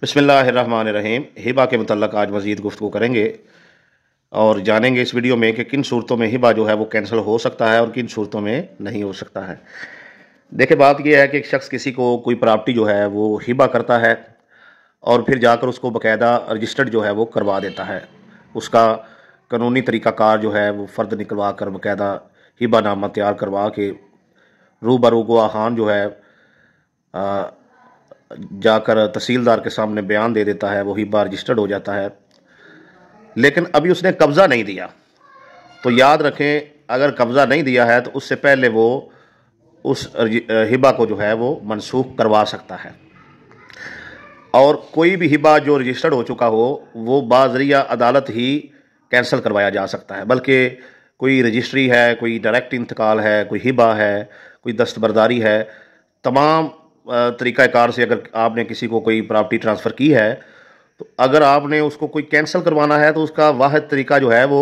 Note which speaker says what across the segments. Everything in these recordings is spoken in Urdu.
Speaker 1: بسم اللہ الرحمن الرحیم۔ ہبہ کے متعلق آج مزید گفتگو کریں گے اور جانیں گے اس ویڈیو میں کہ کن صورتوں میں ہبہ جو ہے وہ کینسل ہو سکتا ہے اور کن صورتوں میں نہیں ہو سکتا ہے۔ دیکھیں، بات یہ ہے کہ ایک شخص کسی کو کوئی پراپرٹی جو ہے وہ ہبہ کرتا ہے اور پھر جا کر اس کو باقاعدہ رجسٹرڈ جو ہے وہ کروا دیتا ہے۔ اس کا قانونی طریقہ کار جو ہے وہ فرد نکلوا کر باقاعدہ ہبہ نامہ تیار کروا کے روبرو گواہان جو ہے جا کر تحصیلدار کے سامنے بیان دے دیتا ہے، وہ ہبہ رجسٹرڈ ہو جاتا ہے۔ لیکن ابھی اس نے قبضہ نہیں دیا، تو یاد رکھیں اگر قبضہ نہیں دیا ہے تو اس سے پہلے وہ اس ہبہ کو جو ہے وہ منسوخ کروا سکتا ہے۔ اور کوئی بھی ہبہ جو رجسٹرڈ ہو چکا ہو وہ باذریعہ عدالت ہی کینسل کروایا جا سکتا ہے، بلکہ کوئی رجسٹری ہے، کوئی ڈائریکٹ انتقال ہے، کوئی ہبہ ہے، کوئی دستبرداری ہے، تمام طریقہ کار سے اگر آپ نے کسی کو کوئی پراپرٹی ٹرانسفر کی ہے تو اگر آپ نے اس کو کوئی کینسل کروانا ہے تو اس کا واحد طریقہ جو ہے وہ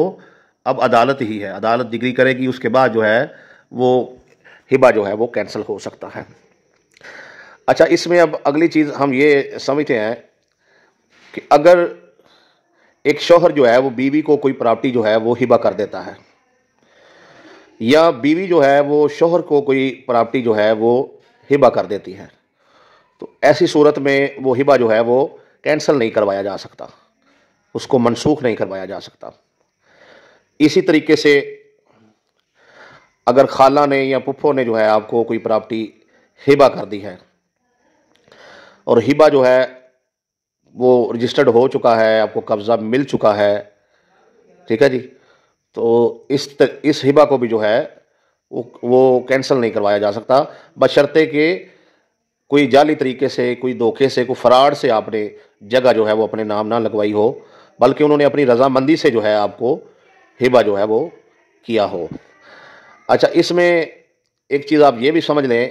Speaker 1: اب عدالت ہی ہے۔ عدالت ڈگری کرے گی، اس کے بعد جو ہے وہ ہبہ جو ہے وہ کینسل ہو سکتا ہے۔ اچھا، اس میں اب اگلی چیز ہم یہ سمجھتے ہیں کہ اگر ایک شوہر جو ہے وہ بیوی کو کوئی پراپرٹی جو ہے وہ ہبہ کر دیتا ہے، یا بیوی جو ہے وہ شوہر کو کوئی پراپرٹی جو ہے وہ ہبہ کر دیتی ہے، تو ایسی صورت میں وہ ہبہ جو ہے وہ کینسل نہیں کروایا جا سکتا، اس کو منسوخ نہیں کروایا جا سکتا۔ اسی طریقے سے اگر خالہ نے یا پھپھو نے جو ہے آپ کو کوئی پراپرٹی ہبہ کر دی ہے اور ہبہ جو ہے وہ رجسٹرڈ ہو چکا ہے، آپ کو قبضہ مل چکا ہے، ٹھیک ہے جی، تو اس ہبہ کو بھی جو ہے وہ کینسل نہیں کروایا جا سکتا، بشرطے کہ کوئی جعلی طریقے سے، کوئی دھوکے سے، کوئی فراڈ سے آپ نے جگہ جو ہے وہ اپنے نام نہ لگوائی ہو، بلکہ انہوں نے اپنی رضامندی سے جو ہے آپ کو ہبہ جو ہے وہ کیا ہو۔ اچھا، اس میں ایک چیز آپ یہ بھی سمجھ لیں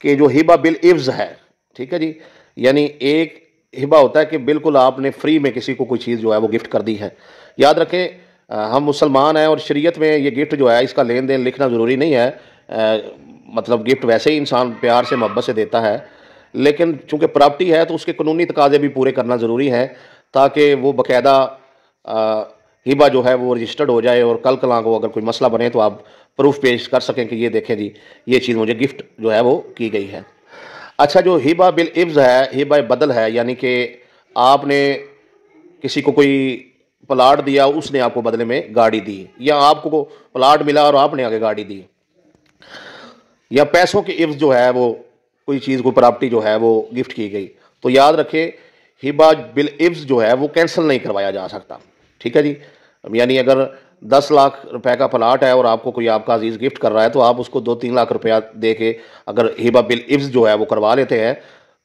Speaker 1: کہ جو ہبہ بالعوض ہے، ٹھیک ہے جی، یعنی ایک ہبہ ہوتا ہے کہ بالکل آپ نے فری میں کسی کو کوئی چیز جو ہے وہ گفٹ کر دی ہے۔ یاد رکھیں ہم مسلمان ہیں اور شریعت میں یہ گفٹ جو ہے اس کا لین دین لکھنا ضروری نہیں ہے، مطلب گفٹ ویسے ہی انسان پیار سے محبت سے دیتا ہے، لیکن چونکہ پراپرٹی ہے تو اس کے قانونی تقاضے بھی پورے کرنا ضروری ہے تاکہ وہ باقاعدہ ہبہ جو ہے وہ رجسٹرڈ ہو جائے اور کل کلاں کو اگر کوئی مسئلہ بنے تو آپ پروف پیش کر سکیں کہ یہ دیکھیں جی یہ چیز مجھے گفٹ جو ہے وہ کی گئی ہے۔ اچھا، جو ہبہ بالعوض ہے، ہبہ بدل ہے، یعنی کہ آپ نے کسی کو کوئی پلاٹ دیا، اس نے آپ کو بدلے میں گاڑی دی، یا آپ کو پلاٹ ملا اور آپ نے آگے گاڑی دی، یا پیسوں کے عوض جو ہے وہ کوئی چیز، کوئی پراپرٹی جو ہے وہ گفٹ کی گئی، تو یاد رکھیں ہبہ بالعوض جو ہے وہ کینسل نہیں کروایا جا سکتا، ٹھیک ہے جی۔ یعنی اگر 10 لاکھ روپے کا پلاٹ ہے اور آپ کو کوئی آپ کا عزیز گفٹ کر رہا ہے تو آپ اس کو 2-3 لاکھ روپیہ دے کے اگر ہبہ بالعوض جو ہے وہ کروا لیتے ہیں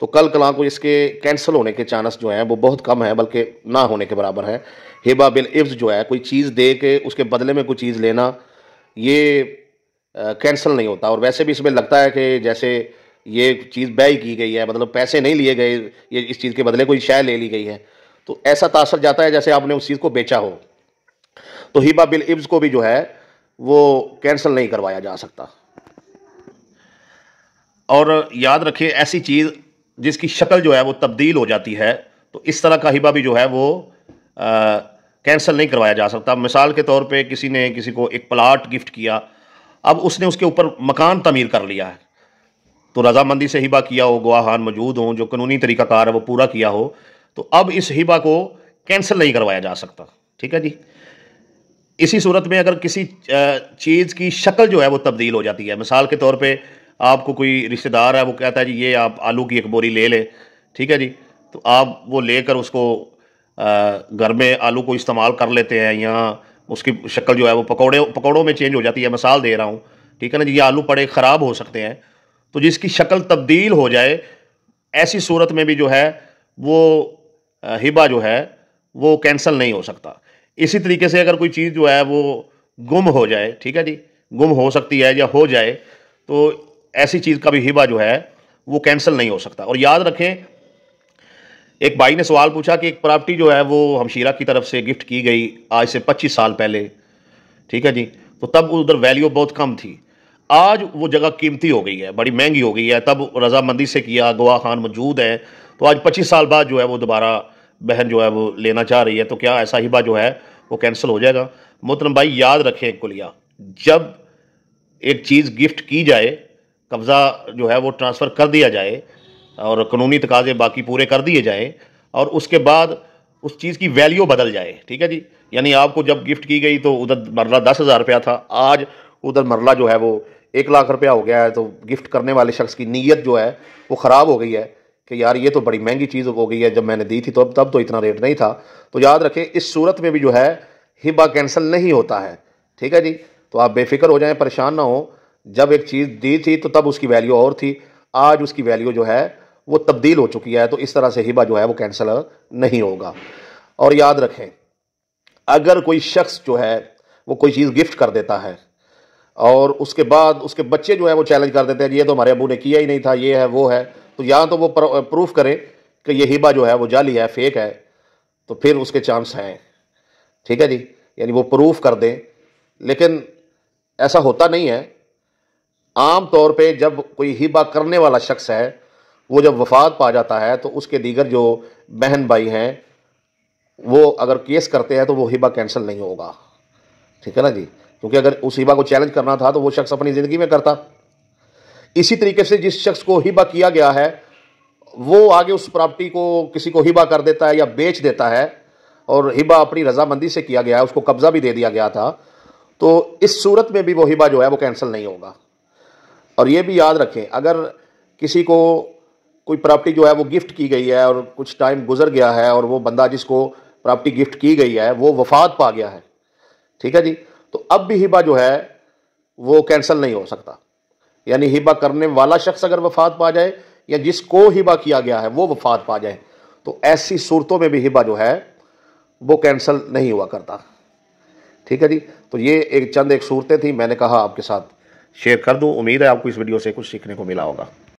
Speaker 1: تو کل کلاں کو اس کے کینسل ہونے کے چانس جو ہیں وہ بہت کم ہیں، بلکہ نہ ہونے کے برابر ہیں۔ ہبہ بالعوض جو ہے کوئی چیز دے کے اس کے بدلے میں کوئی چیز لینا، یہ کینسل نہیں ہوتا، اور ویسے بھی اس میں لگتا ہے کہ جیسے یہ چیز بیع کی گئی ہے، مطلب پیسے نہیں لیے گئے، یہ اس چیز کے بدلے کوئی شے لے لی گئی ہے، تو ایسا تاثر جاتا ہے جیسے آپ نے اس چیز کو بیچا ہو۔ تو ہبہ بالعوض کو بھی جو ہے وہ کینسل نہیں کروایا جا سکتا۔ اور یاد رکھیں ایسی چیز جس کی شکل جو ہے وہ تبدیل ہو جاتی ہے تو اس طرح کا ہبہ بھی جو ہے وہ کینسل نہیں کروایا جا سکتا۔ مثال کے طور پہ کسی نے کسی کو ایک پلاٹ گفٹ کیا، اب اس نے اس کے اوپر مکان تعمیر کر لیا ہے، تو رضامندی سے ہبہ کیا ہو، گواہان موجود ہوں، جو قانونی طریقہ کار ہے وہ پورا کیا ہو، تو اب اس ہبہ کو کینسل نہیں کروایا جا سکتا، ٹھیک ہے جی۔ اسی صورت میں اگر کسی چیز کی شکل جو ہے وہ تبدیل ہو جاتی ہے، مثال کے طور پہ آپ کو کوئی رشتہ دار ہے، وہ کہتا ہے جی یہ آپ آلو کی ایک بوری لے لیں، ٹھیک ہے جی، تو آپ وہ لے کر اس کو گھر میں آلو کو استعمال کر لیتے ہیں، یا اس کی شکل جو ہے وہ پکوڑوں میں چینج ہو جاتی ہے، مثال دے رہا ہوں، ٹھیک ہے نا جی، یہ آلو پڑے خراب ہو سکتے ہیں، تو جس کی شکل تبدیل ہو جائے ایسی صورت میں بھی جو ہے وہ ہبہ جو ہے وہ کینسل نہیں ہو سکتا۔ اسی طریقے سے اگر کوئی چیز جو ہے وہ گم ہو جائے، ٹھیک ہے جی، گم ہو سکتی ہے یا ہو جائے، تو ایسی چیز کا بھی ہبہ جو ہے وہ کینسل نہیں ہو سکتا۔ اور یاد رکھیں ایک بھائی نے سوال پوچھا کہ ایک پراپرٹی جو ہے وہ ہمشیرہ کی طرف سے گفٹ کی گئی آج سے 25 سال پہلے، ٹھیک ہے جی، تو تب ادھر ویلیو بہت کم تھی، آج وہ جگہ قیمتی ہو گئی ہے، بڑی مہنگی ہو گئی ہے، تب رضامندی سے کیا، گواہ خان موجود ہیں، تو آج 25 سال بعد جو ہے وہ دوبارہ بہن جو ہے وہ لینا چاہ رہی ہے، تو کیا ایسا ہبہ جو ہے وہ کینسل ہو جائے گا؟ محترم بھائی یاد رکھیں ایک کلیہ، جب ایک چیز گفٹ کی جائے، قبضہ جو ہے وہ ٹرانسفر کر دیا جائے اور قانونی تقاضے باقی پورے کر دیے جائیں، اور اس کے بعد اس چیز کی ویلیو بدل جائے، ٹھیک ہے جی، یعنی آپ کو جب گفٹ کی گئی تو ادھر مرلہ 10,000 روپیہ تھا، آج ادھر مرلہ جو ہے وہ 1,00,000 روپیہ ہو گیا ہے، تو گفٹ کرنے والے شخص کی نیت جو ہے وہ خراب ہو گئی ہے کہ یار یہ تو بڑی مہنگی چیز ہو گئی ہے، جب میں نے دی تھی تب تو اتنا ریٹ نہیں تھا۔ تو یاد رکھیں اس صورت میں بھی جو ہے ہبہ کینسل نہیں ہوتا ہے، ٹھیک ہے جی، تو آپ بے فکر ہو جائیں، پریشان نہ ہوں، جب ایک چیز دی تھی تو تب اس کی ویلیو اور تھی، آج اس کی ویلیو جو ہے وہ تبدیل ہو چکی ہے، تو اس طرح سے ہبہ جو ہے وہ کینسل نہیں ہوگا۔ اور یاد رکھیں اگر کوئی شخص جو ہے وہ کوئی چیز گفٹ کر دیتا ہے اور اس کے بعد اس کے بچے جو ہے وہ چیلنج کر دیتے ہیں یہ تو ہمارے ابو نے کیا ہی نہیں تھا، یہ ہے وہ ہے، تو یا تو وہ پروف کریں کہ یہ ہبہ جو ہے وہ جعلی ہے، فیک ہے، تو پھر اس کے چانس ہیں، ٹھیک ہے جی، یعنی وہ پروف کر دیں، لیکن ایسا ہوتا نہیں ہے۔ عام طور پہ جب کوئی ہبہ کرنے والا شخص ہے وہ جب وفات پا جاتا ہے تو اس کے دیگر جو بہن بھائی ہیں وہ اگر کیس کرتے ہیں تو وہ ہبہ کینسل نہیں ہوگا، ٹھیک ہے نا جی، کیونکہ اگر اس ہبہ کو چیلنج کرنا تھا تو وہ شخص اپنی زندگی میں کرتا۔ اسی طریقے سے جس شخص کو ہبہ کیا گیا ہے وہ آگے اس پراپرٹی کو کسی کو ہبہ کر دیتا ہے یا بیچ دیتا ہے، اور ہبہ اپنی رضامندی سے کیا گیا ہے، اس کو قبضہ بھی دے دیا گیا تھا، تو اس صورت میں بھی وہ ہبہ جو ہے وہ کینسل نہیں ہوگا۔ اور یہ بھی یاد رکھیں اگر کسی کو کوئی پراپرٹی جو ہے وہ گفٹ کی گئی ہے اور کچھ ٹائم گزر گیا ہے اور وہ بندہ جس کو پراپرٹی گفٹ کی گئی ہے وہ وفات پا گیا ہے، ٹھیک ہے جی، تو اب بھی ہبہ جو ہے وہ کینسل نہیں ہو سکتا، یعنی ہبہ کرنے والا شخص اگر وفات پا جائے یا جس کو ہبہ کیا گیا ہے وہ وفات پا جائے تو ایسی صورتوں میں بھی ہبہ جو ہے وہ کینسل نہیں ہوا کرتا، ٹھیک ہے جی۔ تو یہ ایک چند صورتیں تھیں، میں نے کہا آپ کے ساتھ شیئر کر دوں، امید ہے آپ کو اس ویڈیو سے کچھ سیکھنے کو ملا ہوگا۔